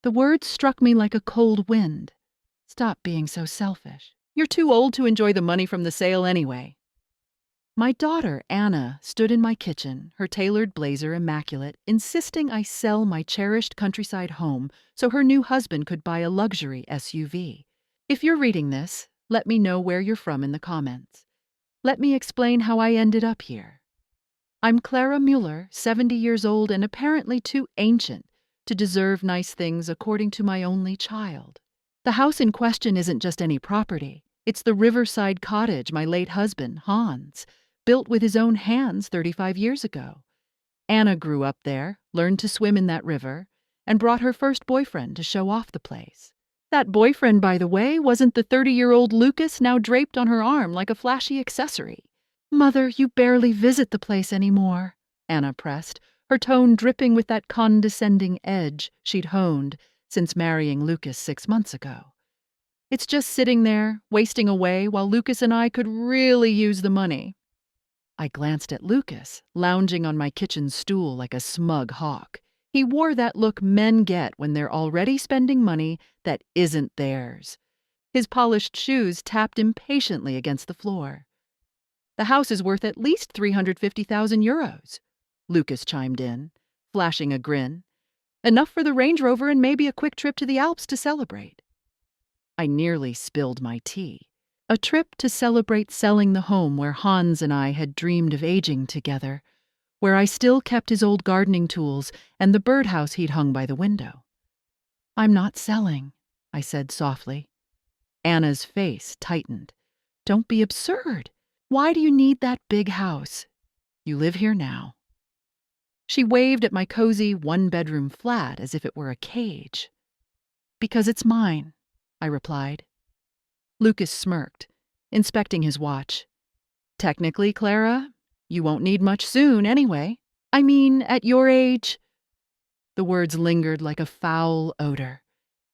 The words struck me like a cold wind. Stop being so selfish. You're too old to enjoy the money from the sale anyway. My daughter, Anna, stood in my kitchen, her tailored blazer immaculate, insisting I sell my cherished countryside home so her new husband could buy a luxury SUV. If you're reading this, let me know where you're from in the comments. Let me explain how I ended up here. I'm Clara Mueller, 70 years old and apparently too ancient to deserve nice things according to my only child. The house in question isn't just any property. It's the riverside cottage my late husband, Hans, built with his own hands 35 years ago. Anna grew up there, learned to swim in that river, and brought her first boyfriend to show off the place. That boyfriend, by the way, wasn't the 30-year-old Lucas now draped on her arm like a flashy accessory. Mother, you barely visit the place anymore, Anna pressed, her tone dripping with that condescending edge she'd honed since marrying Lucas 6 months ago. It's just sitting there, wasting away, while Lucas and I could really use the money. I glanced at Lucas, lounging on my kitchen stool like a smug hawk. He wore that look men get when they're already spending money that isn't theirs. His polished shoes tapped impatiently against the floor. The house is worth at least 350,000 euros, Lucas chimed in, flashing a grin. Enough for the Range Rover and maybe a quick trip to the Alps to celebrate. I nearly spilled my tea. A trip to celebrate selling the home where Hans and I had dreamed of aging together, where I still kept his old gardening tools and the birdhouse he'd hung by the window. I'm not selling, I said softly. Anna's face tightened. Don't be absurd. Why do you need that big house? You live here now. She waved at my cozy one-bedroom flat as if it were a cage. Because it's mine, I replied. Lucas smirked, inspecting his watch. Technically, Clara, you won't need much soon anyway. I mean, at your age. The words lingered like a foul odor.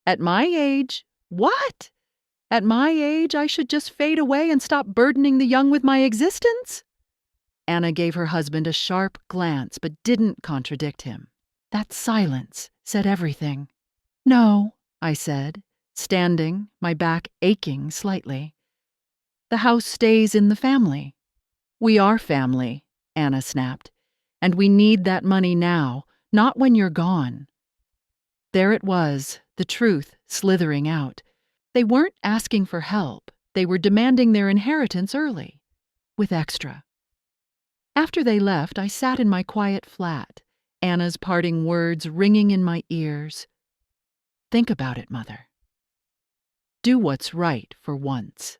At my age? What? At my age, I should just fade away and stop burdening the young with my existence? Anna gave her husband a sharp glance, but didn't contradict him. That silence said everything. No, I said, standing, my back aching slightly. The house stays in the family. We are family, Anna snapped, and we need that money now, not when you're gone. There it was, the truth slithering out. They weren't asking for help. They were demanding their inheritance early, with extra. After they left, I sat in my quiet flat, Anna's parting words ringing in my ears. Think about it, Mother. Do what's right for once.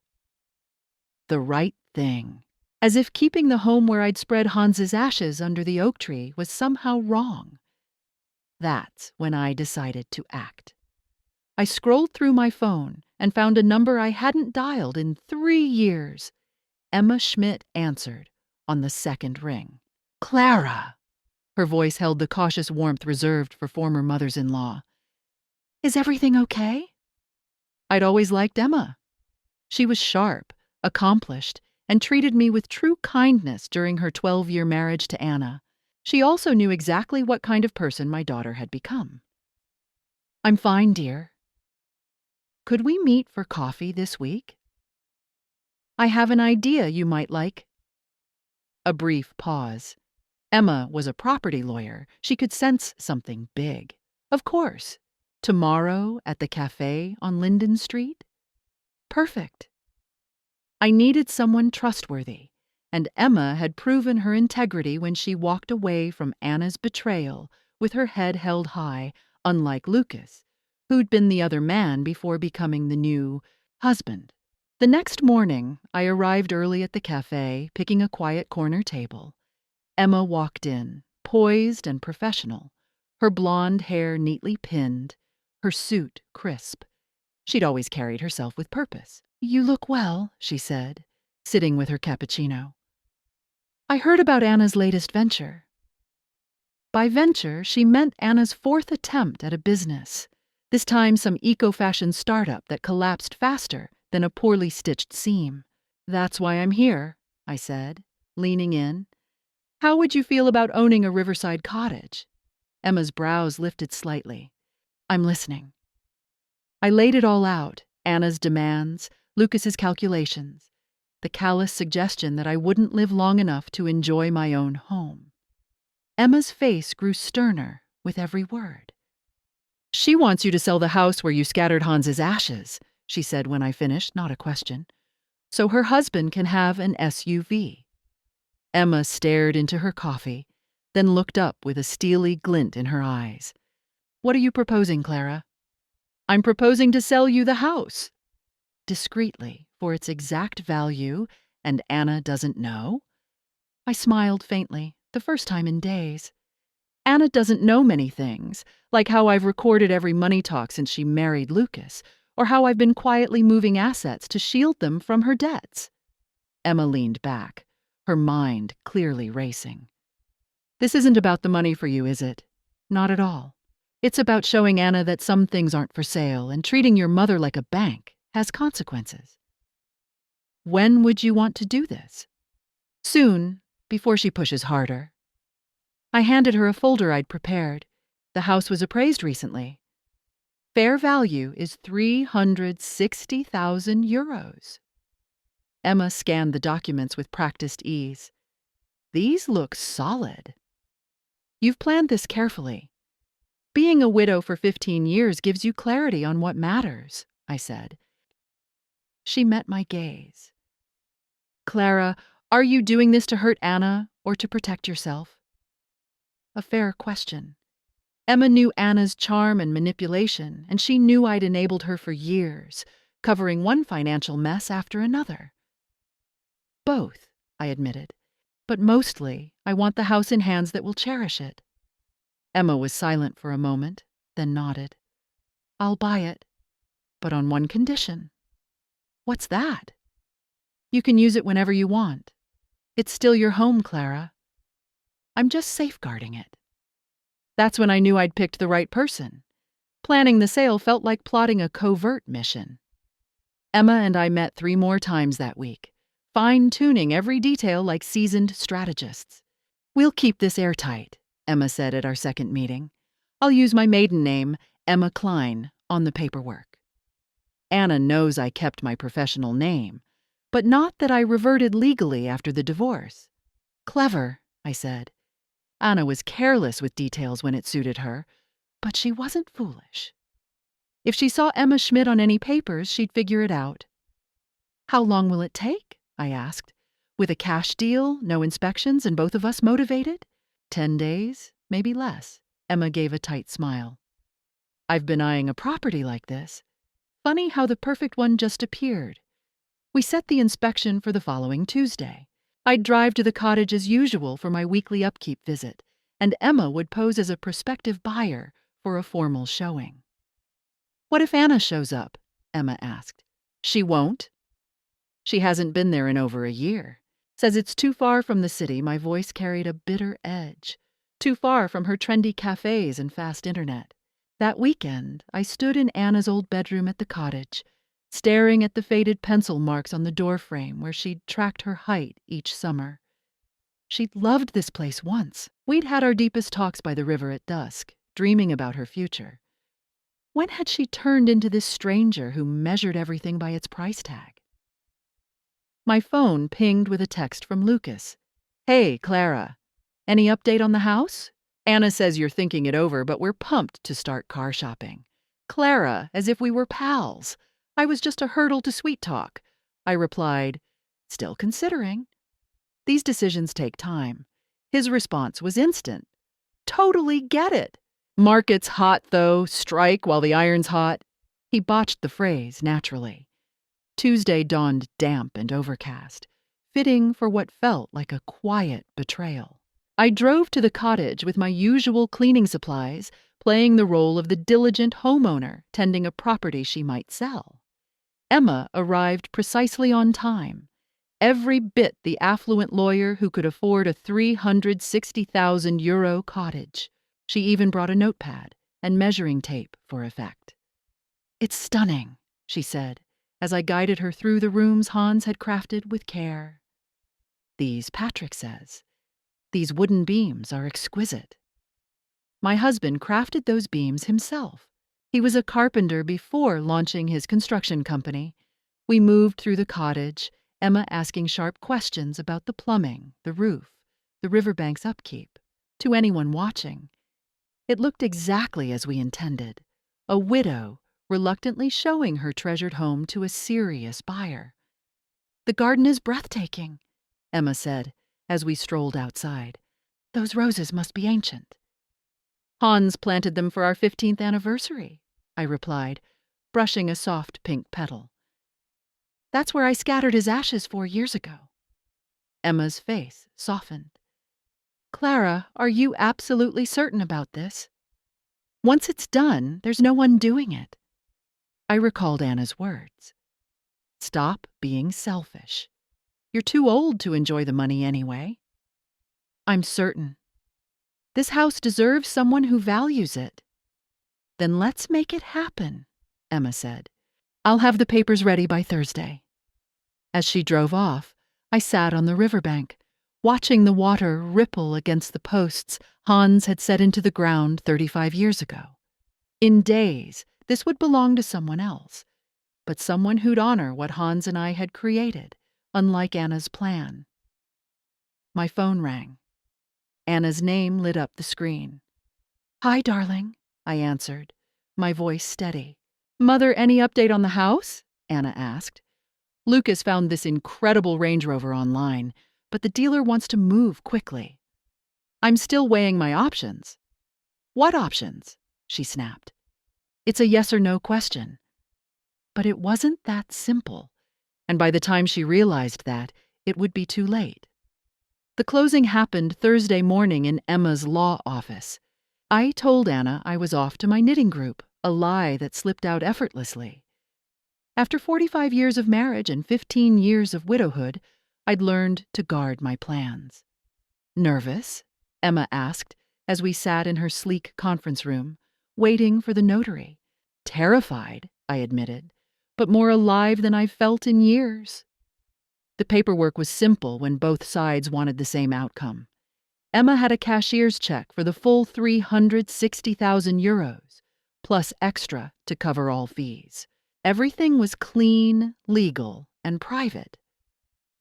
The right thing. As if keeping the home where I'd spread Hans's ashes under the oak tree was somehow wrong. That's when I decided to act. I scrolled through my phone and found a number I hadn't dialed in 3 years. Emma Schmidt answered on the second ring. Clara! Her voice held the cautious warmth reserved for former mothers-in-law. Is everything okay? I'd always liked Emma. She was sharp, accomplished, and treated me with true kindness during her 12-year marriage to Anna. She also knew exactly what kind of person my daughter had become. I'm fine, dear. Could we meet for coffee this week? I have an idea you might like. A brief pause. Emma was a property lawyer. She could sense something big. Of course. Tomorrow at the cafe on Linden Street? Perfect. I needed someone trustworthy, and Emma had proven her integrity when she walked away from Anna's betrayal with her head held high, unlike Lucas, who'd been the other man before becoming the new husband. The next morning, I arrived early at the cafe, picking a quiet corner table. Emma walked in, poised and professional, her blonde hair neatly pinned, her suit crisp. She'd always carried herself with purpose. You look well, she said, sitting with her cappuccino. I heard about Anna's latest venture. By venture, she meant Anna's 4th attempt at a business, this time some eco-fashion startup that collapsed faster than a poorly stitched seam. That's why I'm here, I said, leaning in. How would you feel about owning a riverside cottage? Emma's brows lifted slightly. I'm listening. I laid it all out, Anna's demands, Lucas's calculations, the callous suggestion that I wouldn't live long enough to enjoy my own home. Emma's face grew sterner with every word. She wants you to sell the house where you scattered Hans's ashes, she said when I finished, not a question, so her husband can have an SUV. Emma stared into her coffee, then looked up with a steely glint in her eyes. What are you proposing, Clara? I'm proposing to sell you the house. Discreetly, for its exact value, and Anna doesn't know? I smiled faintly, the first time in days. Anna doesn't know many things, like how I've recorded every money talk since she married Lucas, or how I've been quietly moving assets to shield them from her debts. Emma leaned back, her mind clearly racing. This isn't about the money for you, is it? Not at all. It's about showing Anna that some things aren't for sale, and treating your mother like a bank has consequences. When would you want to do this? Soon, before she pushes harder. I handed her a folder I'd prepared. The house was appraised recently. Fair value is 360,000 euros. Emma scanned the documents with practiced ease. These look solid. You've planned this carefully. Being a widow for 15 years gives you clarity on what matters, I said. She met my gaze. Clara, are you doing this to hurt Anna or to protect yourself? A fair question. Emma knew Anna's charm and manipulation, and she knew I'd enabled her for years, covering one financial mess after another. Both, I admitted, but mostly I want the house in hands that will cherish it. Emma was silent for a moment, then nodded. I'll buy it, but on one condition. What's that? You can use it whenever you want. It's still your home, Clara. I'm just safeguarding it. That's when I knew I'd picked the right person. Planning the sale felt like plotting a covert mission. Emma and I met 3 more times that week, fine-tuning every detail like seasoned strategists. We'll keep this airtight, Emma said at our second meeting. I'll use my maiden name, Emma Klein, on the paperwork. Anna knows I kept my professional name, but not that I reverted legally after the divorce. Clever, I said. Anna was careless with details when it suited her, but she wasn't foolish. If she saw Emma Schmidt on any papers, she'd figure it out. How long will it take? I asked. With a cash deal, no inspections, and both of us motivated? 10 days, maybe less. Emma gave a tight smile. I've been eyeing a property like this. Funny how the perfect one just appeared. We set the inspection for the following Tuesday. I'd drive to the cottage as usual for my weekly upkeep visit, and Emma would pose as a prospective buyer for a formal showing. What if Anna shows up? Emma asked. She won't. She hasn't been there in over a year. Says it's too far from the city. My voice carried a bitter edge. Too far from her trendy cafes and fast internet. That weekend, I stood in Anna's old bedroom at the cottage, staring at the faded pencil marks on the doorframe where she'd tracked her height each summer. She'd loved this place once. We'd had our deepest talks by the river at dusk, dreaming about her future. When had she turned into this stranger who measured everything by its price tag? My phone pinged with a text from Lucas. Hey, Clara. Any update on the house? Anna says you're thinking it over, but we're pumped to start car shopping. Clara, as if we were pals. I was just a hurdle to sweet talk. I replied, still considering. These decisions take time. His response was instant. Totally get it. Market's hot, though. Strike while the iron's hot. He botched the phrase, naturally. Tuesday dawned damp and overcast, fitting for what felt like a quiet betrayal. I drove to the cottage with my usual cleaning supplies, playing the role of the diligent homeowner tending a property she might sell. Emma arrived precisely on time, every bit the affluent lawyer who could afford a 360,000 euro cottage. She even brought a notepad and measuring tape for effect. It's stunning, she said, as I guided her through the rooms Hans had crafted with care. These, Patrick says, these wooden beams are exquisite. My husband crafted those beams himself, He was a carpenter before launching his construction company. We moved through the cottage, Emma asking sharp questions about the plumbing, the roof, the riverbank's upkeep. To anyone watching, it looked exactly as we intended. A widow reluctantly showing her treasured home to a serious buyer. "The garden is breathtaking," Emma said as we strolled outside. "Those roses must be ancient." "Hans planted them for our 15th anniversary," I replied, brushing a soft pink petal. "That's where I scattered his ashes 4 years ago." Emma's face softened. "Clara, are you absolutely certain about this? Once it's done, there's no undoing it." I recalled Anna's words. "Stop being selfish. You're too old to enjoy the money anyway." "I'm certain. This house deserves someone who values it." "Then let's make it happen," Emma said. "I'll have the papers ready by Thursday." As she drove off, I sat on the riverbank, watching the water ripple against the posts Hans had set into the ground 35 years ago. In days, this would belong to someone else, but someone who'd honor what Hans and I had created, unlike Anna's plan. My phone rang. Anna's name lit up the screen. "Hi, darling," I answered, my voice steady. "Mother, any update on the house?" Anna asked. "Lucas found this incredible Range Rover online, but the dealer wants to move quickly." "I'm still weighing my options." "What options?" she snapped. "It's a yes or no question." But it wasn't that simple, and by the time she realized that, it would be too late. The closing happened Thursday morning in Emma's law office. I told Anna I was off to my knitting group, a lie that slipped out effortlessly. After 45 years of marriage and 15 years of widowhood, I'd learned to guard my plans. "Nervous?" Emma asked as we sat in her sleek conference room, waiting for the notary. "Terrified," I admitted, "but more alive than I've felt in years." The paperwork was simple when both sides wanted the same outcome. Emma had a cashier's check for the full 360,000 euros, plus extra to cover all fees. Everything was clean, legal, and private.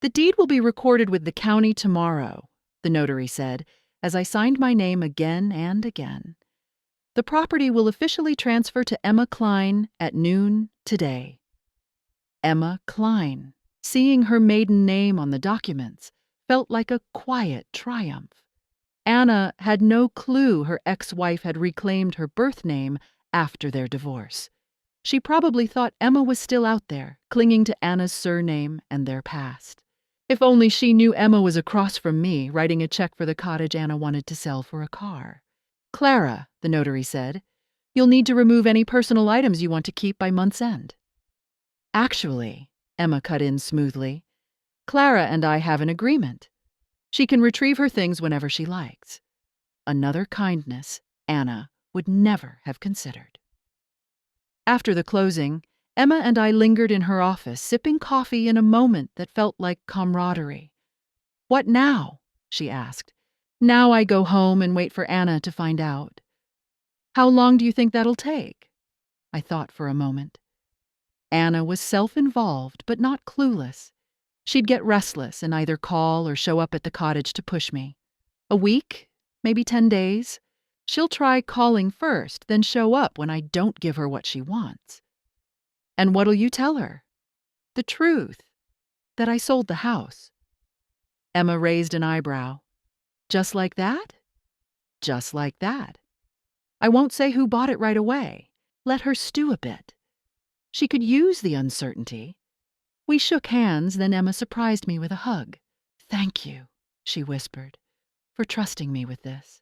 "The deed will be recorded with the county tomorrow," the notary said, as I signed my name again and again. "The property will officially transfer to Emma Klein at noon today." Emma Klein. Seeing her maiden name on the documents felt like a quiet triumph. Anna had no clue her ex-wife had reclaimed her birth name after their divorce. She probably thought Emma was still out there, clinging to Anna's surname and their past. If only she knew Emma was across from me, writing a check for the cottage Anna wanted to sell for a car. "Clara," the notary said, "you'll need to remove any personal items you want to keep by month's end." "Actually," Emma cut in smoothly, "Clara and I have an agreement. She can retrieve her things whenever she likes." Another kindness Anna would never have considered. After the closing, Emma and I lingered in her office, sipping coffee in a moment that felt like camaraderie. "What now?" she asked. "Now I go home and wait for Anna to find out." "How long do you think that'll take?" I thought for a moment. Anna was self-involved, but not clueless. She'd get restless and either call or show up at the cottage to push me. "A week? Maybe 10 days? She'll try calling first, then show up when I don't give her what she wants." "And what'll you tell her?" "The truth. That I sold the house." Emma raised an eyebrow. "Just like that?" "Just like that. I won't say who bought it right away. Let her stew a bit. She could use the uncertainty." We shook hands, then Emma surprised me with a hug. "Thank you," she whispered, "for trusting me with this.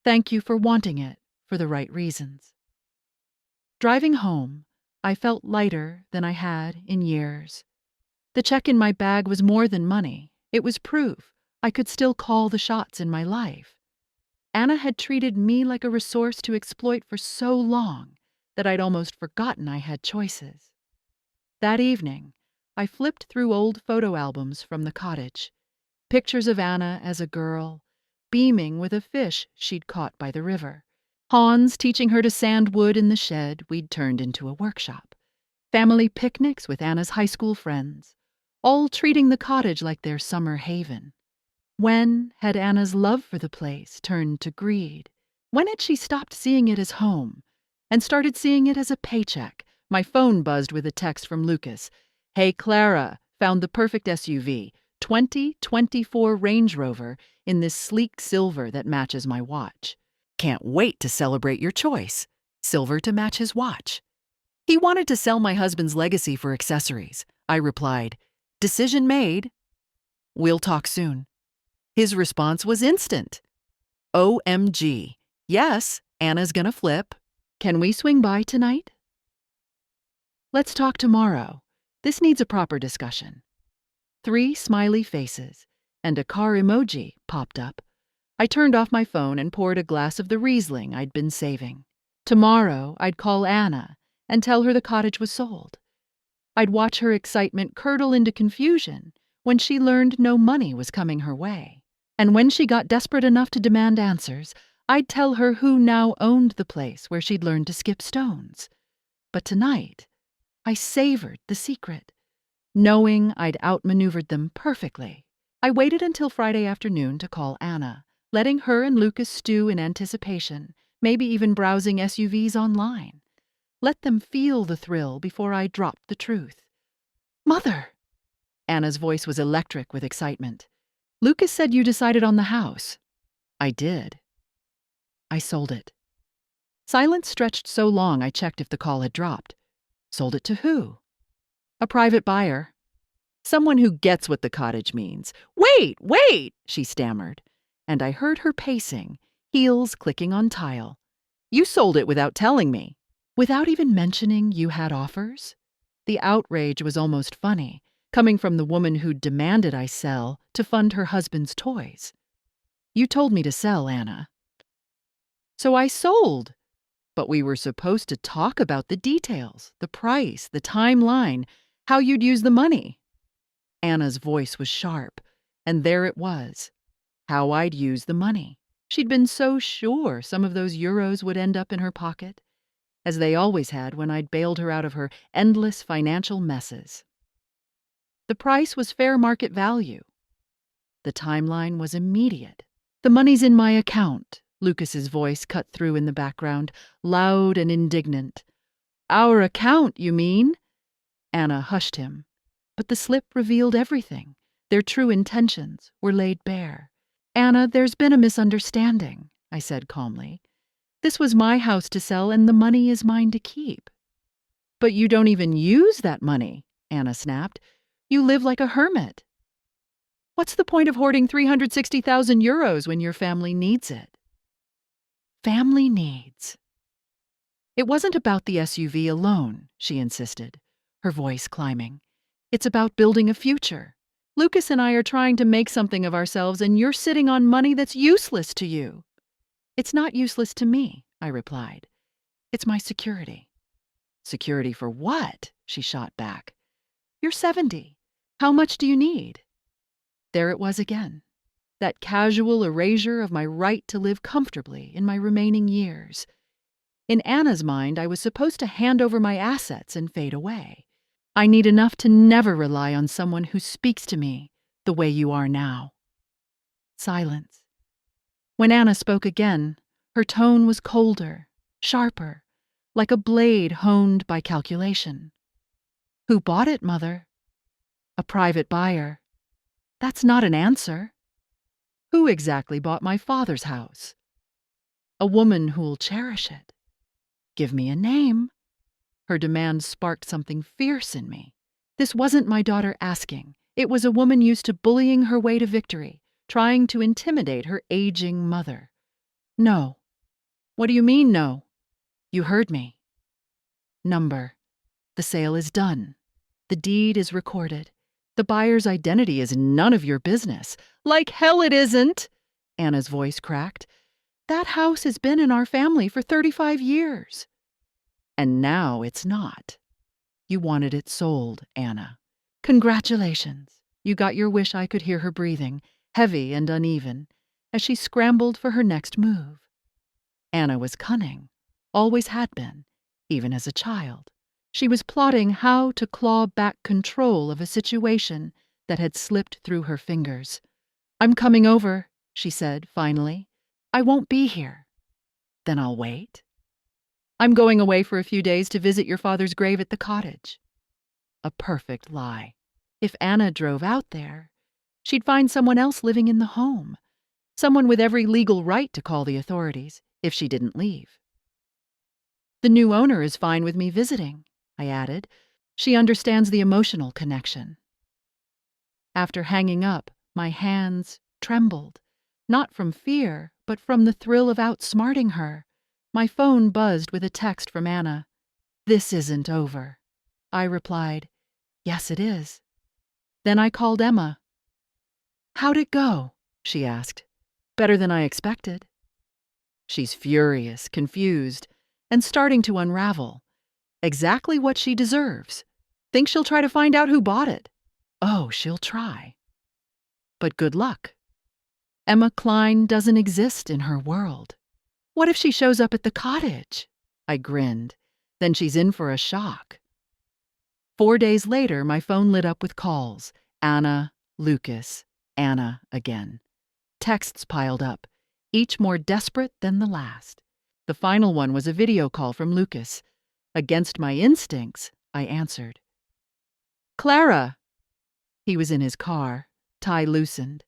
Thank you for wanting it for the right reasons." Driving home, I felt lighter than I had in years. The check in my bag was more than money. It was proof I could still call the shots in my life. Anna had treated me like a resource to exploit for so long that I'd almost forgotten I had choices. That evening, I flipped through old photo albums from the cottage. Pictures of Anna as a girl, beaming with a fish she'd caught by the river, Hans teaching her to sand wood in the shed we'd turned into a workshop. Family picnics with Anna's high school friends, all treating the cottage like their summer haven. When had Anna's love for the place turned to greed? When had she stopped seeing it as home and started seeing it as a paycheck? My phone buzzed with a text from Lucas. "Hey, Clara, found the perfect SUV, 2024 Range Rover in this sleek silver that matches my watch. Can't wait to celebrate your choice. Silver to match his watch." He wanted to sell my husband's legacy for accessories. I replied, "Decision made. We'll talk soon." His response was instant. "OMG. Yes, Anna's gonna flip. Can we swing by tonight?" "Let's talk tomorrow. This needs a proper discussion." 3 smiley faces and a car emoji popped up. I turned off my phone and poured a glass of the Riesling I'd been saving. Tomorrow, I'd call Anna and tell her the cottage was sold. I'd watch her excitement curdle into confusion when she learned no money was coming her way. And when she got desperate enough to demand answers, I'd tell her who now owned the place where she'd learned to skip stones. But tonight, I savored the secret, knowing I'd outmaneuvered them perfectly. I waited until Friday afternoon to call Anna, letting her and Lucas stew in anticipation, maybe even browsing SUVs online. Let them feel the thrill before I dropped the truth. "Mother!" Anna's voice was electric with excitement. "Lucas said you decided on the house." "I did. I sold it." Silence stretched so long I checked if the call had dropped. "Sold it to who?" "A private buyer. Someone who gets what the cottage means." Wait, she stammered. And I heard her pacing, heels clicking on tile. "You sold it without telling me." "Without even mentioning you had offers?" The outrage was almost funny, coming from the woman who demanded I sell to fund her husband's toys. "You told me to sell, Anna." "So I sold. But we were supposed to talk about the details, the price, the timeline, how you'd use the money." Anna's voice was sharp, and there it was. How I'd use the money. She'd been so sure some of those euros would end up in her pocket, as they always had when I'd bailed her out of her endless financial messes. The price was fair market value. The timeline was immediate. "The money's in my account," Lucas's voice cut through in the background, loud and indignant. "Our account, you mean?" Anna hushed him. But the slip revealed everything. Their true intentions were laid bare. "Anna, there's been a misunderstanding," I said calmly. "This was my house to sell, and the money is mine to keep." "But you don't even use that money," Anna snapped. "You live like a hermit. What's the point of hoarding 360,000 euros when your family needs it?" Family needs. "It wasn't about the SUV alone," she insisted, her voice climbing. "It's about building a future. Lucas and I are trying to make something of ourselves, and you're sitting on money that's useless to you." "It's not useless to me," I replied. "It's my security." "Security for what?" she shot back. "You're 70. How much do you need?" There it was again, that casual erasure of my right to live comfortably in my remaining years. In Anna's mind, I was supposed to hand over my assets and fade away. "I need enough to never rely on someone who speaks to me the way you are now." Silence. When Anna spoke again, her tone was colder, sharper, like a blade honed by calculation. "Who bought it, Mother?" "A private buyer." "That's not an answer." "Who exactly bought my father's house?" "A woman who'll cherish it." "Give me a name." Her demand sparked something fierce in me. This wasn't my daughter asking. It was a woman used to bullying her way to victory, trying to intimidate her aging mother. "No." "What do you mean, no?" "You heard me." "Number. The sale is done. The deed is recorded. The buyer's identity is none of your business." "Like hell it isn't!" Anna's voice cracked. "That house has been in our family for 35 years. And now it's not. You wanted it sold, Anna. Congratulations. You got your wish." I could hear her breathing, heavy and uneven, as she scrambled for her next move. Anna was cunning, always had been, even as a child. She was plotting how to claw back control of a situation that had slipped through her fingers. "I'm coming over," she said finally. "I won't be here." "Then I'll wait." "I'm going away for a few days to visit your father's grave at the cottage." A perfect lie. If Anna drove out there, she'd find someone else living in the home, someone with every legal right to call the authorities if she didn't leave. "The new owner is fine with me visiting," I added. "She understands the emotional connection." After hanging up, my hands trembled, not from fear, but from the thrill of outsmarting her. My phone buzzed with a text from Anna. "This isn't over." I replied, "Yes, it is." Then I called Emma. "How'd it go?" she asked. "Better than I expected." She's furious, confused, and starting to unravel. Exactly what she deserves. Think she'll try to find out who bought it? Oh, she'll try. But good luck. Emma Klein doesn't exist in her world. What if she shows up at the cottage? I grinned. Then she's in for a shock. 4 days later, my phone lit up with calls. Anna, Lucas, Anna again. Texts piled up, each more desperate than the last. The final one was a video call from Lucas. Against my instincts, I answered. "Clara!" He was in his car, tie loosened,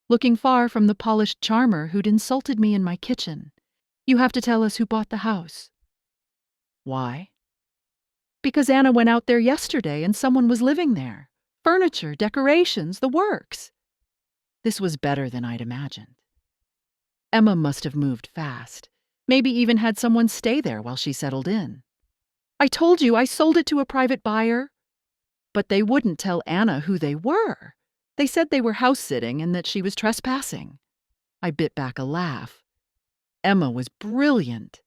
looking far from the polished charmer who'd insulted me in my kitchen. "You have to tell us who bought the house." "Why?" "Because Anna went out there yesterday and someone was living there. Furniture, decorations, the works." This was better than I'd imagined. Emma must have moved fast, maybe even had someone stay there while she settled in. "I told you I sold it to a private buyer." But they wouldn't tell Anna who they were. They said they were house-sitting and that she was trespassing. I bit back a laugh. Emma was brilliant.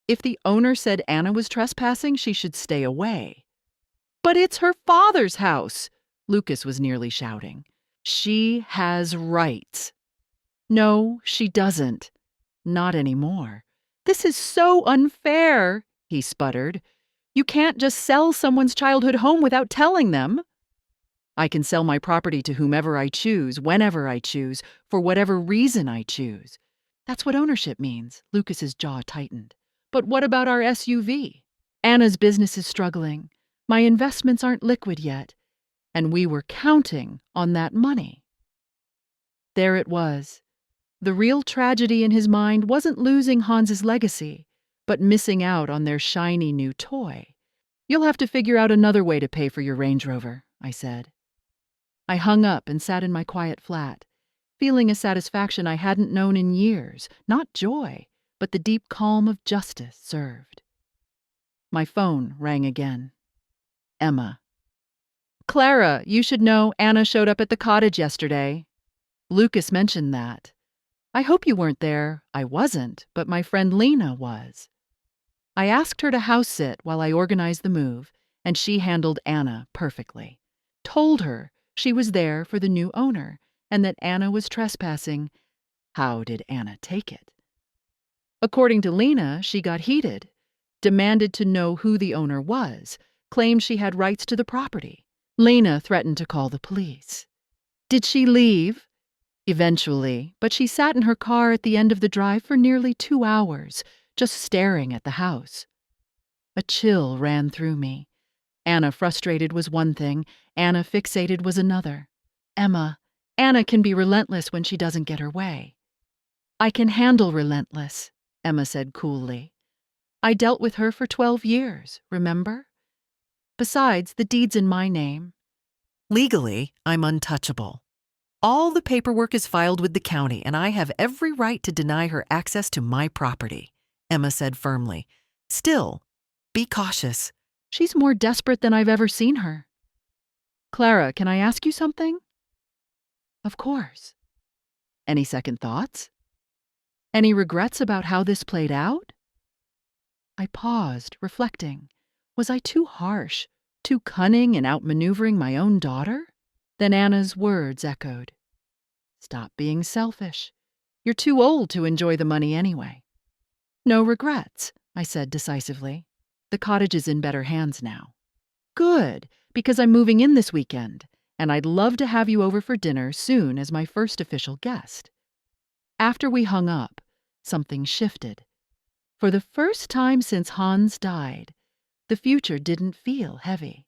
If the owner said Anna was trespassing, she should stay away. "But it's her father's house," Lucas was nearly shouting. "She has rights." "No, she doesn't. Not anymore." "This is so unfair," he sputtered. "You can't just sell someone's childhood home without telling them." "I can sell my property to whomever I choose, whenever I choose, for whatever reason I choose." That's what ownership means. Lucas's jaw tightened. "But what about our SUV? Anna's business is struggling. My investments aren't liquid yet. And we were counting on that money." There it was. The real tragedy in his mind wasn't losing Hans's legacy, but missing out on their shiny new toy. "You'll have to figure out another way to pay for your Range Rover," I said. I hung up and sat in my quiet flat, feeling a satisfaction I hadn't known in years, not joy, but the deep calm of justice served. My phone rang again. Emma. "Clara, you should know Anna showed up at the cottage yesterday." Lucas mentioned that. "I hope you weren't there." I wasn't, but my friend Lena was. I asked her to house sit while I organized the move, and she handled Anna perfectly. Told her she was there for the new owner and that Anna was trespassing. How did Anna take it? According to Lena, she got heated, demanded to know who the owner was, claimed she had rights to the property. Lena threatened to call the police. Did she leave? Eventually, but she sat in her car at the end of the drive for nearly 2 hours, just staring at the house. A chill ran through me. Anna frustrated was one thing, Anna fixated was another. Anna can be relentless when she doesn't get her way. "I can handle relentless," Emma said coolly. "I dealt with her for 12 years, remember? Besides, the deed's in my name. Legally, I'm untouchable. All the paperwork is filed with the county, and I have every right to deny her access to my property," Emma said firmly. "Still, be cautious. She's more desperate than I've ever seen her." "Clara, can I ask you something?" "Of course." "Any second thoughts? Any regrets about how this played out?" I paused, reflecting. Was I too harsh, too cunning in outmaneuvering my own daughter? Then Anna's words echoed. "Stop being selfish. You're too old to enjoy the money anyway." No regrets, I said decisively. The cottage is in better hands now. Good, because I'm moving in this weekend, and I'd love to have you over for dinner soon as my first official guest. After we hung up, something shifted. For the first time since Hans died, the future didn't feel heavy.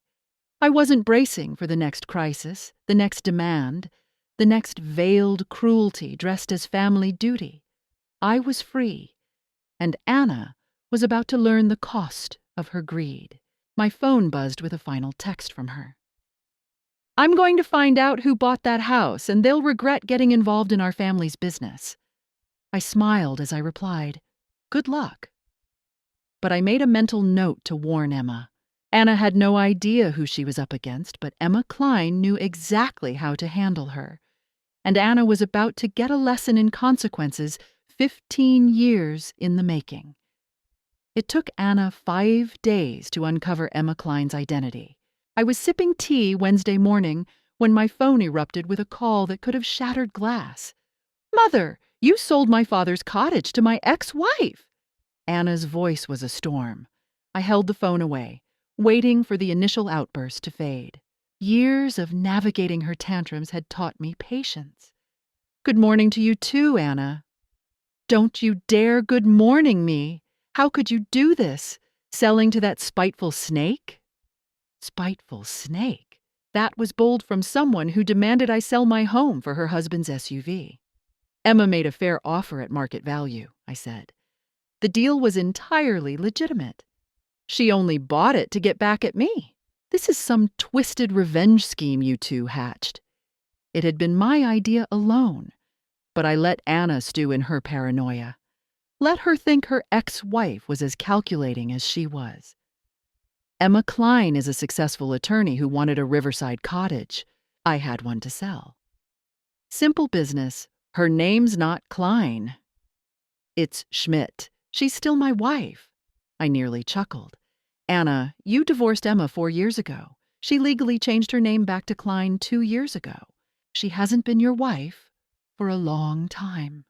I wasn't bracing for the next crisis, the next demand, the next veiled cruelty dressed as family duty. I was free, and Anna was about to learn the cost of her greed. My phone buzzed with a final text from her. I'm going to find out who bought that house, and they'll regret getting involved in our family's business. I smiled as I replied, Good luck. But I made a mental note to warn Emma. Anna had no idea who she was up against, but Emma Klein knew exactly how to handle her. And Anna was about to get a lesson in consequences 15 years in the making. It took Anna 5 days to uncover Emma Klein's identity. I was sipping tea Wednesday morning when my phone erupted with a call that could have shattered glass. Mother, you sold my father's cottage to my ex-wife. Anna's voice was a storm. I held the phone away, waiting for the initial outburst to fade. Years of navigating her tantrums had taught me patience. Good morning to you too, Anna. Don't you dare good morning me. How could you do this? Selling to that spiteful snake? Spiteful snake? That was bold from someone who demanded I sell my home for her husband's SUV. Emma made a fair offer at market value, I said. The deal was entirely legitimate. She only bought it to get back at me. This is some twisted revenge scheme you two hatched. It had been my idea alone, but I let Anna stew in her paranoia. Let her think her ex-wife was as calculating as she was. Emma Klein is a successful attorney who wanted a riverside cottage. I had one to sell. Simple business. Her name's not Klein. It's Schmidt. She's still my wife. I nearly chuckled. Anna, you divorced Emma 4 years ago. She legally changed her name back to Klein 2 years ago. She hasn't been your wife for a long time.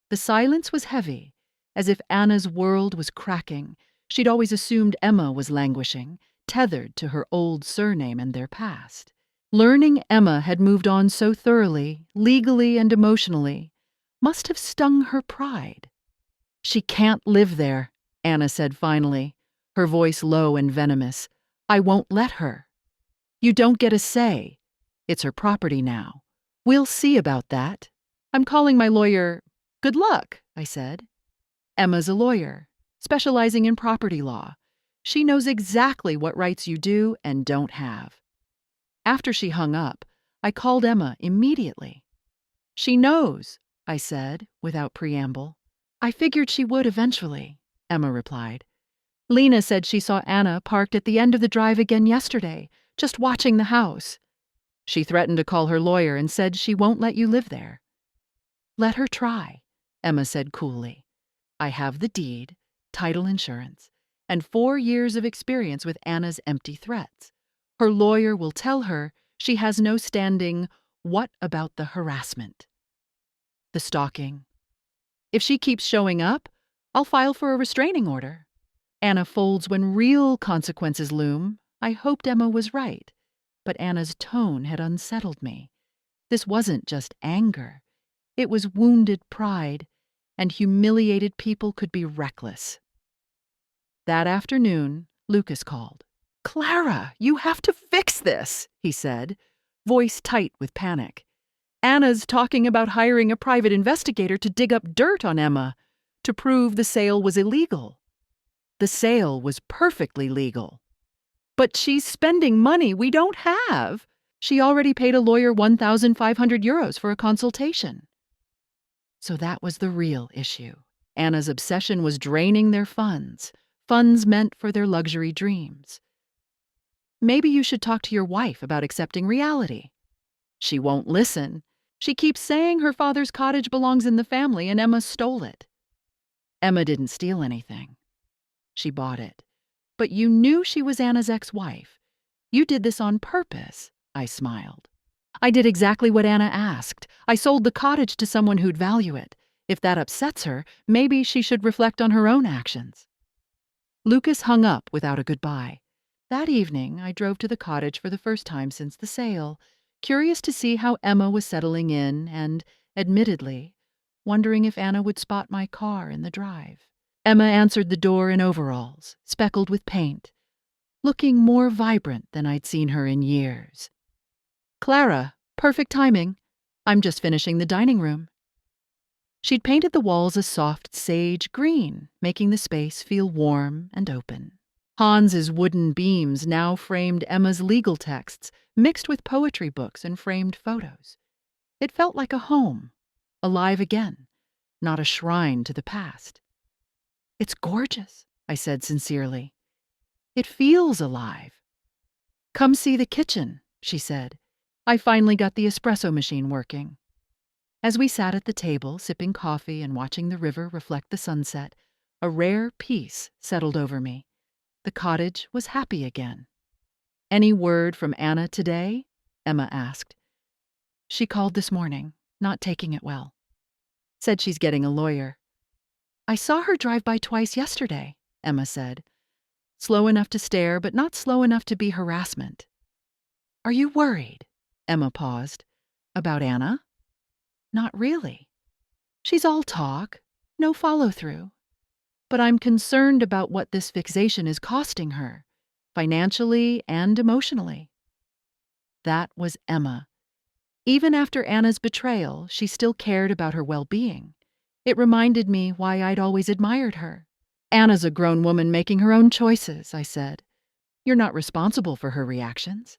The silence was heavy, as if Anna's world was cracking. She'd always assumed Emma was languishing, tethered to her old surname and their past. Learning Emma had moved on so thoroughly, legally and emotionally, must have stung her pride. She can't live there, Anna said finally, her voice low and venomous. I won't let her. You don't get a say. It's her property now. We'll see about that. I'm calling my lawyer. Good luck, I said. Emma's a lawyer, specializing in property law. She knows exactly what rights you do and don't have. After she hung up, I called Emma immediately. She knows, I said, without preamble. I figured she would eventually, Emma replied. Lena said she saw Anna parked at the end of the drive again yesterday, just watching the house. She threatened to call her lawyer and said she won't let you live there. Let her try, Emma said coolly. I have the deed, title insurance, and 4 years of experience with Anna's empty threats. Her lawyer will tell her she has no standing. What about the harassment? The stalking. If she keeps showing up, I'll file for a restraining order. Anna folds when real consequences loom. I hoped Emma was right, but Anna's tone had unsettled me. This wasn't just anger. It was wounded pride, and humiliated people could be reckless. That afternoon, Lucas called. Clara, you have to fix this, he said, voice tight with panic. Anna's talking about hiring a private investigator to dig up dirt on Emma, to prove the sale was illegal. The sale was perfectly legal. But she's spending money we don't have. She already paid a lawyer 1,500 euros for a consultation. So that was the real issue. Anna's obsession was draining their funds meant for their luxury dreams. Maybe you should talk to your wife about accepting reality. She won't listen. She keeps saying her father's cottage belongs in the family and Emma stole it. Emma didn't steal anything. She bought it. But you knew she was Anna's ex-wife. You did this on purpose, I smiled. I did exactly what Anna asked. I sold the cottage to someone who'd value it. If that upsets her, maybe she should reflect on her own actions. Lucas hung up without a goodbye. That evening, I drove to the cottage for the first time since the sale, curious to see how Emma was settling in and, admittedly, wondering if Anna would spot my car in the drive. Emma answered the door in overalls, speckled with paint, looking more vibrant than I'd seen her in years. "Clara, perfect timing. I'm just finishing the dining room." She'd painted the walls a soft sage green, making the space feel warm and open. Hans's wooden beams now framed Emma's legal texts, mixed with poetry books and framed photos. It felt like a home, alive again, not a shrine to the past. "It's gorgeous," I said sincerely. "It feels alive." "Come see the kitchen," she said. I finally got the espresso machine working. As we sat at the table, sipping coffee and watching the river reflect the sunset, a rare peace settled over me. The cottage was happy again. "Any word from Anna today?" Emma asked. "She called this morning, not taking it well. Said she's getting a lawyer." "I saw her drive by twice yesterday," Emma said. Slow enough to stare, but not slow enough to be harassment. "Are you worried?" Emma paused. "About Anna?" "Not really. She's all talk, no follow-through. But I'm concerned about what this fixation is costing her, financially and emotionally." That was Emma. Even after Anna's betrayal, she still cared about her well-being. It reminded me why I'd always admired her. "Anna's a grown woman making her own choices," I said. "You're not responsible for her reactions."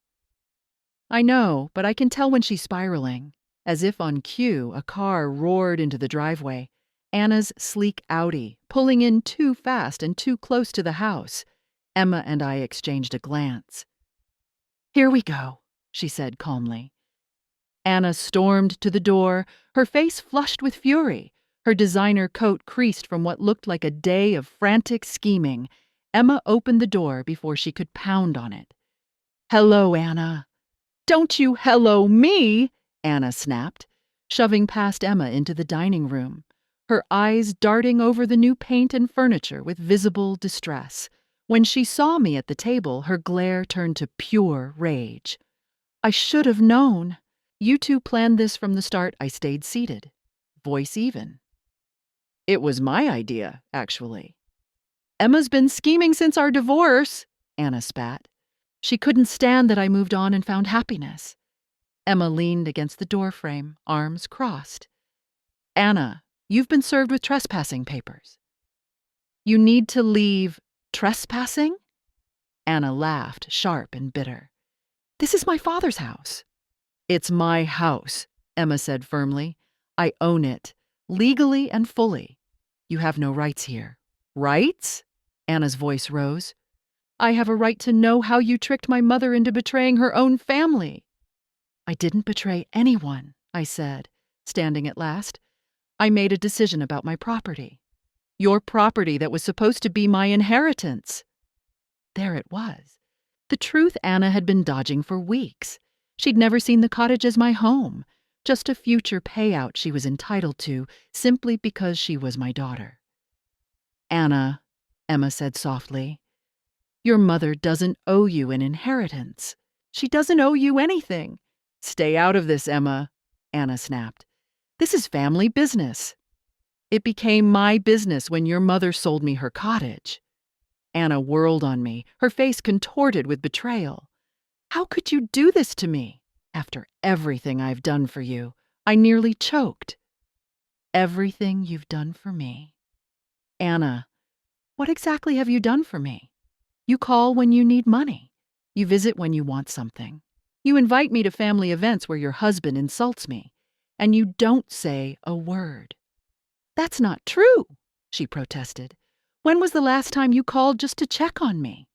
"I know, but I can tell when she's spiraling." As if on cue, a car roared into the driveway. Anna's sleek Audi, pulling in too fast and too close to the house. Emma and I exchanged a glance. "Here we go," she said calmly. Anna stormed to the door, her face flushed with fury, her designer coat creased from what looked like a day of frantic scheming. Emma opened the door before she could pound on it. "Hello, Anna." "Don't you hello me!" Anna snapped, shoving past Emma into the dining room, her eyes darting over the new paint and furniture with visible distress. When she saw me at the table, her glare turned to pure rage. "I should have known. You two planned this from the start." I stayed seated, voice even. "It was my idea, actually." "Emma's been scheming since our divorce," Anna spat. She couldn't stand that I moved on and found happiness. Emma leaned against the doorframe, arms crossed. "Anna, you've been served with trespassing papers." "You need to leave trespassing?" Anna laughed, sharp and bitter. "This is my father's house." "It's my house," Emma said firmly. "I own it, legally and fully. You have no rights here." "Rights?" Anna's voice rose. "I have a right to know how you tricked my mother into betraying her own family." "I didn't betray anyone," I said, standing at last. "I made a decision about my property." "Your property that was supposed to be my inheritance." There it was. The truth Anna had been dodging for weeks. She'd never seen the cottage as my home, just a future payout she was entitled to simply because she was my daughter. "Anna," Emma said softly, "your mother doesn't owe you an inheritance. She doesn't owe you anything." "Stay out of this, Emma," Anna snapped. "This is family business." "It became my business when your mother sold me her cottage." Anna whirled on me, her face contorted with betrayal. "How could you do this to me? After everything I've done for you." I nearly choked. "Everything you've done for me." "Anna, what exactly have you done for me? You call when you need money. You visit when you want something. You invite me to family events where your husband insults me, and you don't say a word." "That's not true," she protested. "When was the last time you called just to check on me?"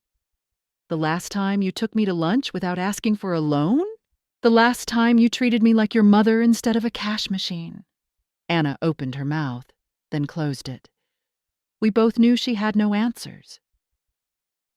"The last time you took me to lunch without asking for a loan? The last time you treated me like your mother instead of a cash machine?" Anna opened her mouth, then closed it. We both knew she had no answers.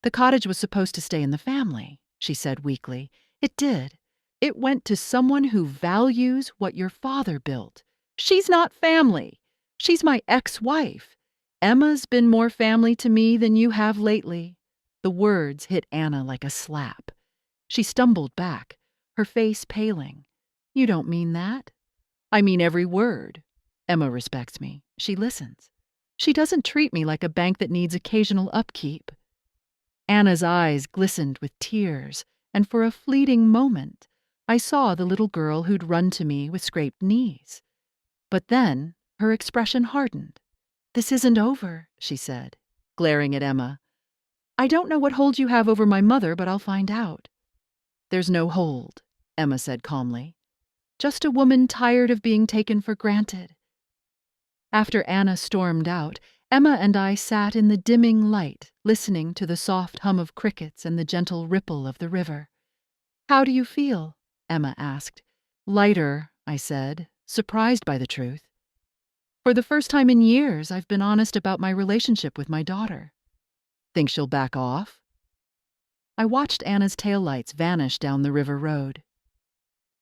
"The cottage was supposed to stay in the family," she said weakly. "It did. It went to someone who values what your father built." "She's not family." She's my ex-wife. Emma's been more family to me than you have lately." The words hit Anna like a slap. She stumbled back, her face paling. "You don't mean that." "I mean every word. Emma respects me. She listens. She doesn't treat me like a bank that needs occasional upkeep." Anna's eyes glistened with tears, and for a fleeting moment, I saw the little girl who'd run to me with scraped knees. But then her expression hardened. "This isn't over," she said, glaring at Emma. "I don't know what hold you have over my mother, but I'll find out." "There's no hold," Emma said calmly. "Just a woman tired of being taken for granted." After Anna stormed out, Emma and I sat in the dimming light, listening to the soft hum of crickets and the gentle ripple of the river. "How do you feel?" Emma asked. "Lighter," I said, surprised by the truth. "For the first time in years, I've been honest about my relationship with my daughter." "Think she'll back off?" I watched Anna's taillights vanish down the river road.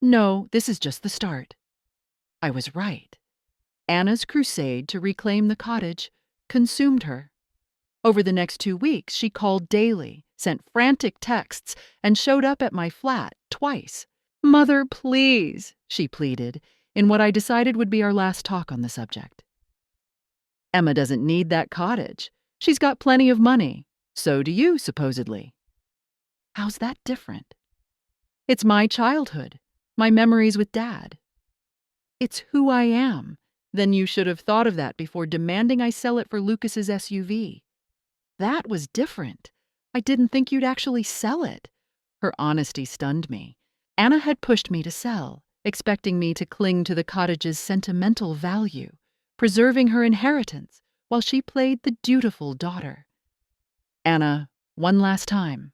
"No, this is just the start." I was right. Anna's crusade to reclaim the cottage consumed her. Over the next 2 weeks, she called daily, sent frantic texts, and showed up at my flat twice. "Mother, please," she pleaded, in what I decided would be our last talk on the subject. "Emma doesn't need that cottage. She's got plenty of money. So do you, supposedly." "How's that different?" "It's my childhood, my memories with Dad." "It's who I am. Then you should have thought of that before demanding I sell it for Lucas's SUV." "That was different. I didn't think you'd actually sell it." Her honesty stunned me. Anna had pushed me to sell, expecting me to cling to the cottage's sentimental value, preserving her inheritance while she played the dutiful daughter. "Anna, one last time.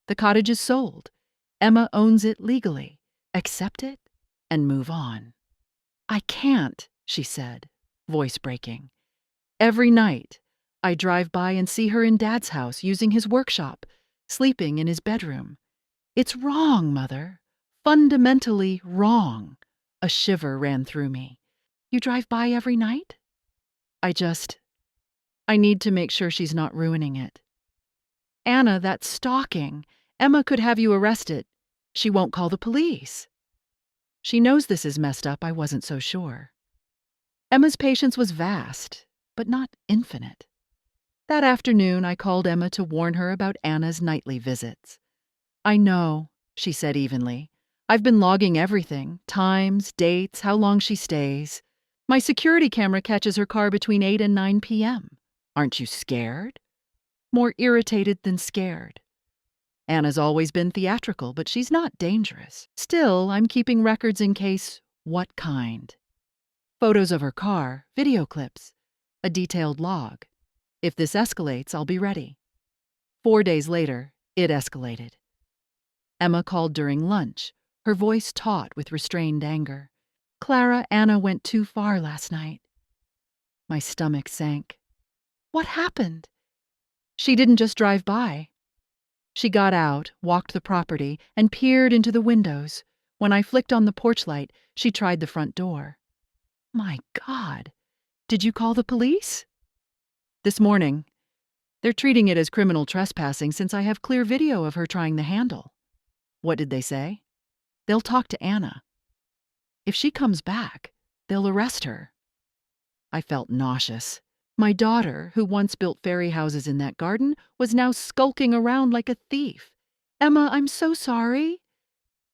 The cottage is sold. Emma owns it legally. Accept it and move on." "I can't," she said, voice breaking. "Every night, I drive by and see her in Dad's house using his workshop, sleeping in his bedroom. It's wrong, Mother. Fundamentally wrong." A shiver ran through me. "You drive by every night?" I need to make sure she's not ruining it." "Anna, that's stalking. Emma could have you arrested. She won't call the police." "She knows this is messed up. I wasn't so sure." Emma's patience was vast, but not infinite. That afternoon, I called Emma to warn her about Anna's nightly visits. "I know," she said evenly. "I've been logging everything, times, dates, how long she stays. My security camera catches her car between 8 and 9 p.m. Aren't you scared?" "More irritated than scared." Anna's always been theatrical, but she's not dangerous. Still, I'm keeping records in case. What kind? Photos of her car, video clips, a detailed log. If this escalates, I'll be ready. 4 days later, it escalated. Emma called during lunch, her voice taut with restrained anger. "Clara, Anna went too far last night." My stomach sank. "What happened?" "She didn't just drive by. She got out, walked the property, and peered into the windows. When I flicked on the porch light, she tried the front door." "My God. Did you call the police?" "This morning. They're treating it as criminal trespassing since I have clear video of her trying the handle." "What did they say?" "They'll talk to Anna. If she comes back, they'll arrest her." I felt nauseous. My daughter, who once built fairy houses in that garden, was now skulking around like a thief. "Emma, I'm so sorry."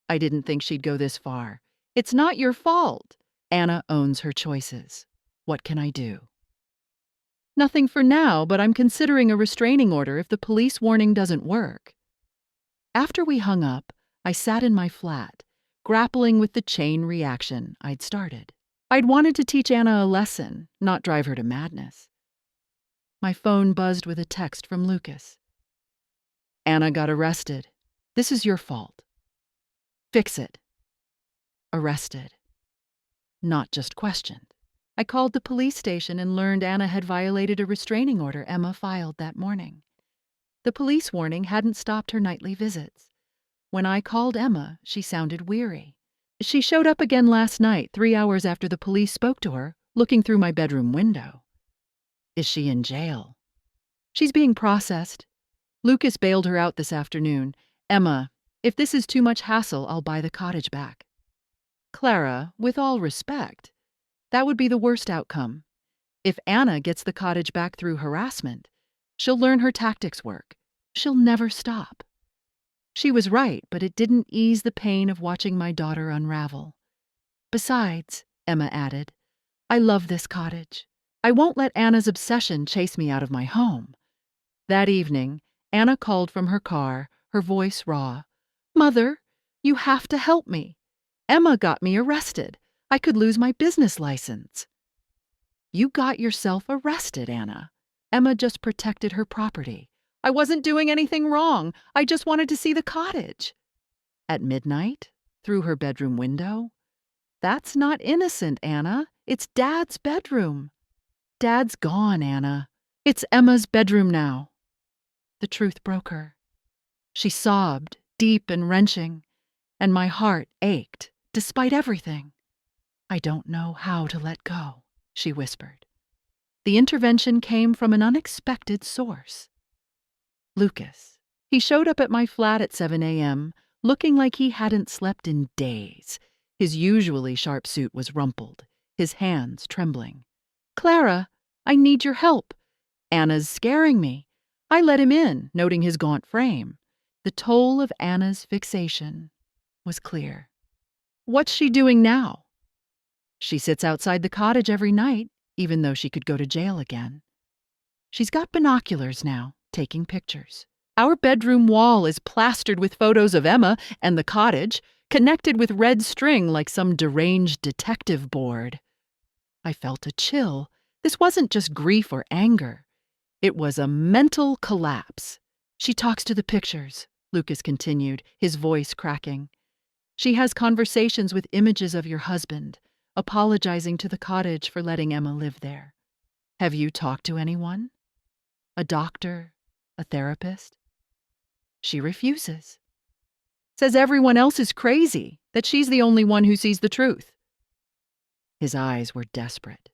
I didn't think she'd go this far. "It's not your fault." Anna owns her choices. What can I do? "Nothing for now, but I'm considering a restraining order if the police warning doesn't work." After we hung up, I sat in my flat, grappling with the chain reaction I'd started. I'd wanted to teach Anna a lesson, not drive her to madness. My phone buzzed with a text from Lucas. "Anna got arrested. This is your fault. Fix it." Arrested. Not just questioned. I called the police station and learned Anna had violated a restraining order Emma filed that morning. The police warning hadn't stopped her nightly visits. When I called Emma, she sounded weary. She showed up again last night, 3 hours after the police spoke to her, looking through my bedroom window. Is she in jail? She's being processed. Lucas bailed her out this afternoon. Emma, if this is too much hassle, I'll buy the cottage back. Clara, with all respect, that would be the worst outcome. If Anna gets the cottage back through harassment, she'll learn her tactics work. She'll never stop. She was right, but it didn't ease the pain of watching my daughter unravel. Besides, Emma added, I love this cottage. I won't let Anna's obsession chase me out of my home. That evening, Anna called from her car, her voice raw. Mother, you have to help me. Emma got me arrested. I could lose my business license. You got yourself arrested, Anna. Emma just protected her property. I wasn't doing anything wrong. I just wanted to see the cottage. At midnight, through her bedroom window? That's not innocent, Anna. It's Dad's bedroom. Dad's gone, Anna. It's Emma's bedroom now. The truth broke her. She sobbed, deep and wrenching, and my heart ached, despite everything. I don't know how to let go, she whispered. The intervention came from an unexpected source. Lucas. He showed up at my flat at 7 a.m., looking like he hadn't slept in days. His usually sharp suit was rumpled, his hands trembling. Clara, I need your help. Anna's scaring me. I let him in, noting his gaunt frame. The toll of Anna's fixation was clear. What's she doing now? She sits outside the cottage every night, even though she could go to jail again. She's got binoculars now, taking pictures. Our bedroom wall is plastered with photos of Emma and the cottage, connected with red string like some deranged detective board. I felt a chill. This wasn't just grief or anger. It was a mental collapse. She talks to the pictures, Lucas continued, his voice cracking. She has conversations with images of your husband, apologizing to the cottage for letting Emma live there. Have you talked to anyone? A doctor? A therapist? She refuses. Says everyone else is crazy, that she's the only one who sees the truth. His eyes were desperate.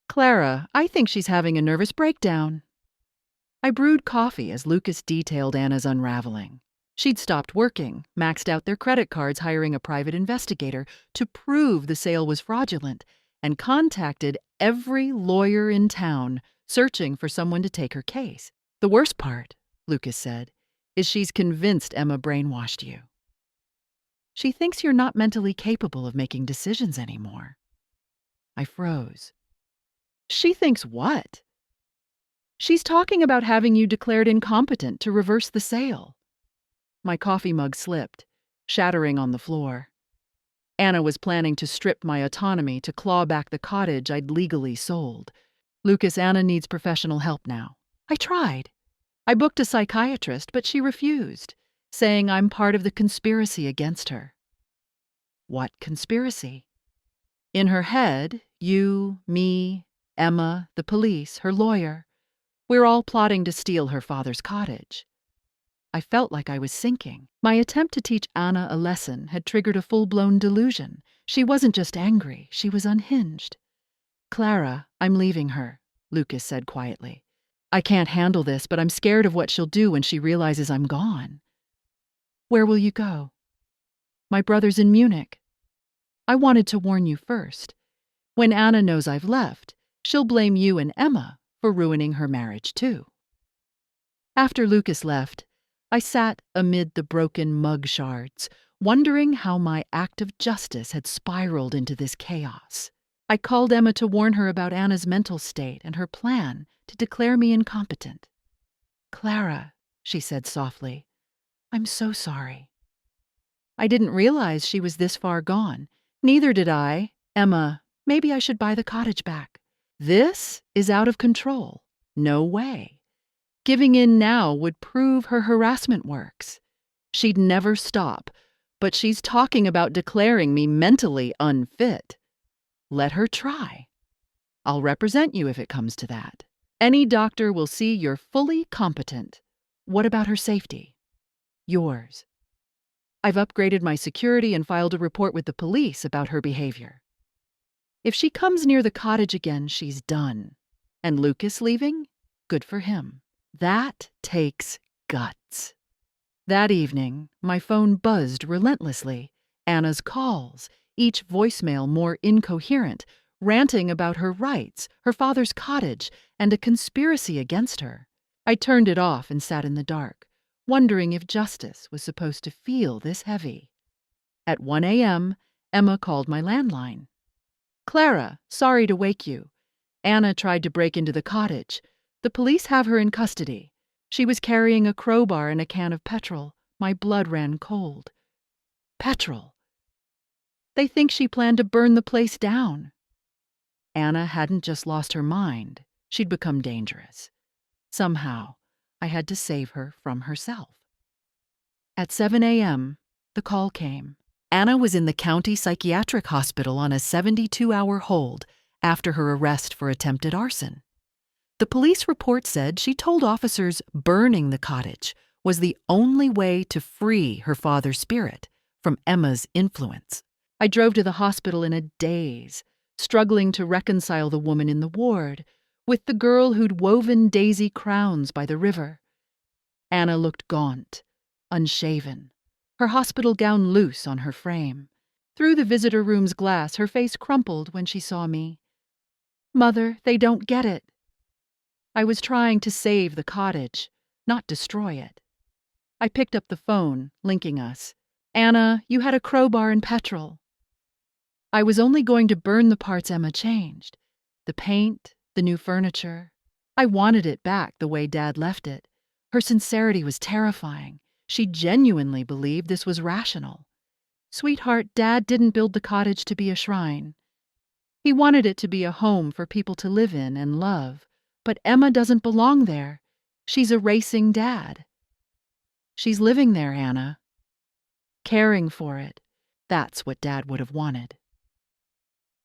Clara, I think she's having a nervous breakdown. I brewed coffee as Lucas detailed Anna's unraveling. She'd stopped working, maxed out their credit cards hiring a private investigator to prove the sale was fraudulent, and contacted every lawyer in town, searching for someone to take her case. The worst part, Lucas said, is she's convinced Emma brainwashed you. She thinks you're not mentally capable of making decisions anymore. I froze. She thinks what? She's talking about having you declared incompetent to reverse the sale. My coffee mug slipped, shattering on the floor. Anna was planning to strip my autonomy to claw back the cottage I'd legally sold. Lucas, Anna needs professional help now. I tried. I booked a psychiatrist, but she refused, saying I'm part of the conspiracy against her. What conspiracy? In her head, you, me, Emma, the police, her lawyer, we're all plotting to steal her father's cottage. I felt like I was sinking. My attempt to teach Anna a lesson had triggered a full-blown delusion. She wasn't just angry, she was unhinged. Clara, I'm leaving her, Lucas said quietly. I can't handle this, but I'm scared of what she'll do when she realizes I'm gone. Where will you go? My brother's in Munich. I wanted to warn you first. When Anna knows I've left, she'll blame you and Emma for ruining her marriage too. After Lucas left, I sat amid the broken mug shards, wondering how my act of justice had spiraled into this chaos. I called Emma to warn her about Anna's mental state and her plan to declare me incompetent. Clara, she said softly, I'm so sorry. I didn't realize she was this far gone. Neither did I. Emma, maybe I should buy the cottage back. This is out of control. No way. Giving in now would prove her harassment works. She'd never stop, but she's talking about declaring me mentally unfit. Let her try. I'll represent you if it comes to that. Any doctor will see you're fully competent. What about her safety? Yours. I've upgraded my security and filed a report with the police about her behavior. If she comes near the cottage again, she's done. And Lucas leaving? Good for him. That takes guts. That evening, my phone buzzed relentlessly. Anna's calls, each voicemail more incoherent, ranting about her rights, her father's cottage, and a conspiracy against her. I turned it off and sat in the dark, wondering if justice was supposed to feel this heavy. At 1 a.m., Emma called my landline. "Clara, sorry to wake you. Anna tried to break into the cottage. The police have her in custody. She was carrying a crowbar and a can of petrol. My blood ran cold." Petrol. They think she planned to burn the place down. Anna hadn't just lost her mind. She'd become dangerous. Somehow, I had to save her from herself. At 7 a.m., the call came. Anna was in the county psychiatric hospital on a 72-hour hold after her arrest for attempted arson. The police report said she told officers burning the cottage was the only way to free her father's spirit from Emma's influence. I drove to the hospital in a daze, struggling to reconcile the woman in the ward with the girl who'd woven daisy crowns by the river. Anna looked gaunt, unshaven, her hospital gown loose on her frame. Through the visitor room's glass, her face crumpled when she saw me. "Mother, they don't get it." I was trying to save the cottage, not destroy it. I picked up the phone, linking us. "Anna, you had a crowbar and petrol." I was only going to burn the parts Emma changed. The paint, the new furniture. I wanted it back the way Dad left it. Her sincerity was terrifying. She genuinely believed this was rational. "Sweetheart, Dad didn't build the cottage to be a shrine. He wanted it to be a home for people to live in and love. But Emma doesn't belong there. She's erasing Dad." "She's living there, Anna. Caring for it. That's what Dad would have wanted."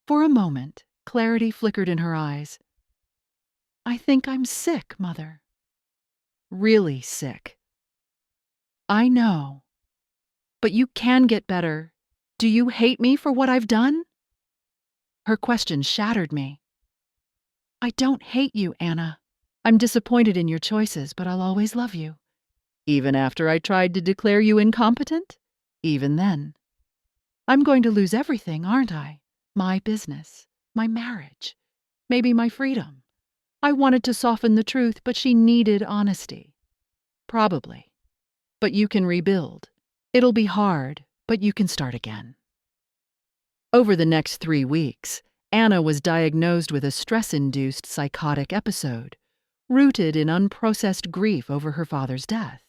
For a moment, clarity flickered in her eyes. "I think I'm sick, Mother." "Really sick." "I know. But you can get better. Do you hate me for what I've done?" Her question shattered me. "I don't hate you, Anna. I'm disappointed in your choices, but I'll always love you." "Even after I tried to declare you incompetent?" "Even then." "I'm going to lose everything, aren't I? My business, my marriage, maybe my freedom." I wanted to soften the truth, but she needed honesty. "Probably. But you can rebuild. It'll be hard, but you can start again." Over the next 3 weeks, Anna was diagnosed with a stress-induced psychotic episode, rooted in unprocessed grief over her father's death.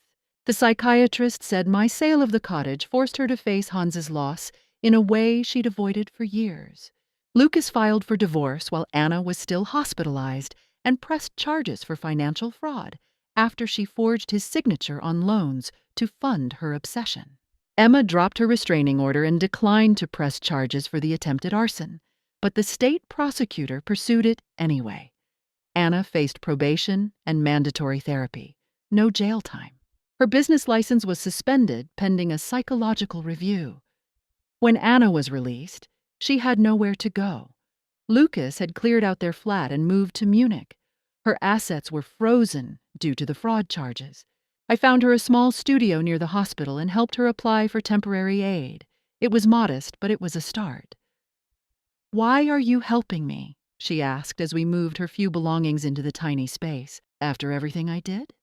The psychiatrist said my sale of the cottage forced her to face Hans's loss in a way she'd avoided for years. Lucas filed for divorce while Anna was still hospitalized and pressed charges for financial fraud after she forged his signature on loans to fund her obsession. Emma dropped her restraining order and declined to press charges for the attempted arson, but the state prosecutor pursued it anyway. Anna faced probation and mandatory therapy, no jail time. Her business license was suspended pending a psychological review. When Anna was released, she had nowhere to go. Lucas had cleared out their flat and moved to Munich. Her assets were frozen due to the fraud charges. I found her a small studio near the hospital and helped her apply for temporary aid. It was modest, but it was a start. "Why are you helping me?" she asked as we moved her few belongings into the tiny space. "After everything I did?"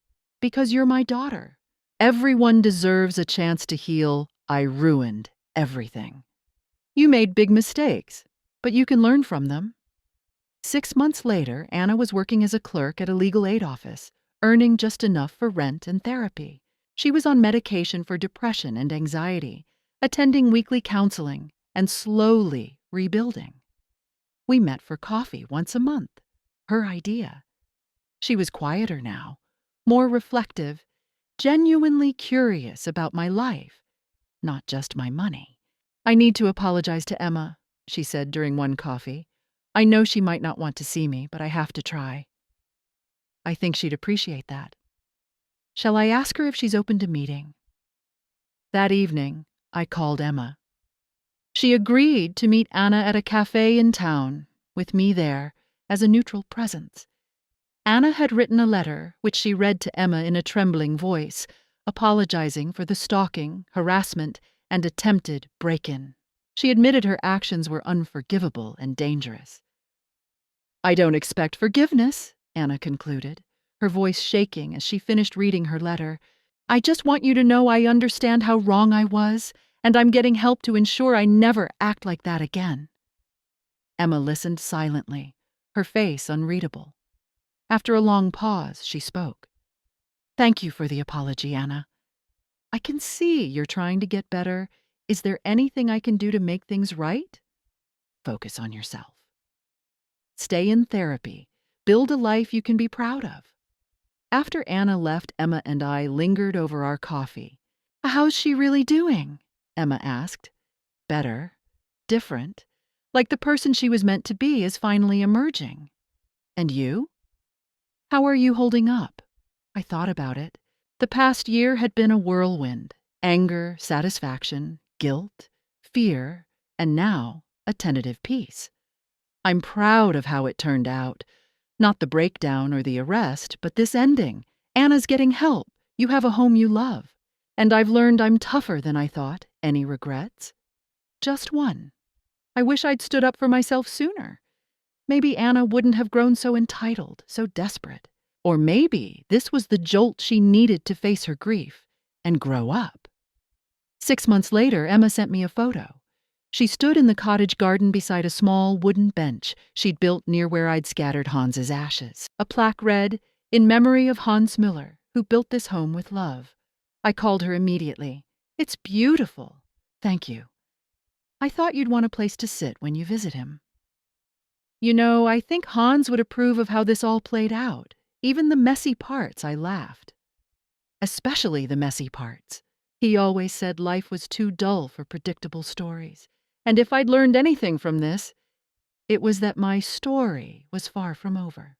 "Because you're my daughter. Everyone deserves a chance to heal. I ruined everything. You made big mistakes, but you can learn from them." 6 months later, Anna was working as a clerk at a legal aid office, earning just enough for rent and therapy. She was on medication for depression and anxiety, attending weekly counseling, and slowly rebuilding. We met for coffee once a month. Her idea. She was quieter now, more reflective, genuinely curious about my life, not just my money. "I need to apologize to Emma," she said during one coffee. "I know she might not want to see me, but I have to try." I think she'd appreciate that. Shall I ask her if she's open to meeting? That evening, I called Emma. She agreed to meet Anna at a cafe in town, with me there, as a neutral presence. Anna had written a letter, which she read to Emma in a trembling voice, apologizing for the stalking, harassment, and attempted break-in. She admitted her actions were unforgivable and dangerous. "I don't expect forgiveness," Anna concluded, her voice shaking as she finished reading her letter. "I just want you to know I understand how wrong I was, and I'm getting help to ensure I never act like that again." Emma listened silently, her face unreadable. After a long pause, she spoke. "Thank you for the apology, Anna. I can see you're trying to get better. Is there anything I can do to make things right? Focus on yourself. Stay in therapy. Build a life you can be proud of." After Anna left, Emma and I lingered over our coffee. "How's she really doing?" Emma asked. "Better. Different. Like the person she was meant to be is finally emerging. And you? How are you holding up?" I thought about it. The past year had been a whirlwind. Anger, satisfaction, guilt, fear, and now a tentative peace. I'm proud of how it turned out. Not the breakdown or the arrest, but this ending. Anna's getting help. You have a home you love. And I've learned I'm tougher than I thought. Any regrets? Just one. I wish I'd stood up for myself sooner. Maybe Anna wouldn't have grown so entitled, so desperate. Or maybe this was the jolt she needed to face her grief and grow up. 6 months later, Emma sent me a photo. She stood in the cottage garden beside a small wooden bench she'd built near where I'd scattered Hans's ashes. A plaque read, "In memory of Hans Müller, who built this home with love." I called her immediately. "It's beautiful. Thank you. I thought you'd want a place to sit when you visit him." You know, I think Hans would approve of how this all played out. Even the messy parts, I laughed. Especially the messy parts. He always said life was too dull for predictable stories. And if I'd learned anything from this, it was that my story was far from over.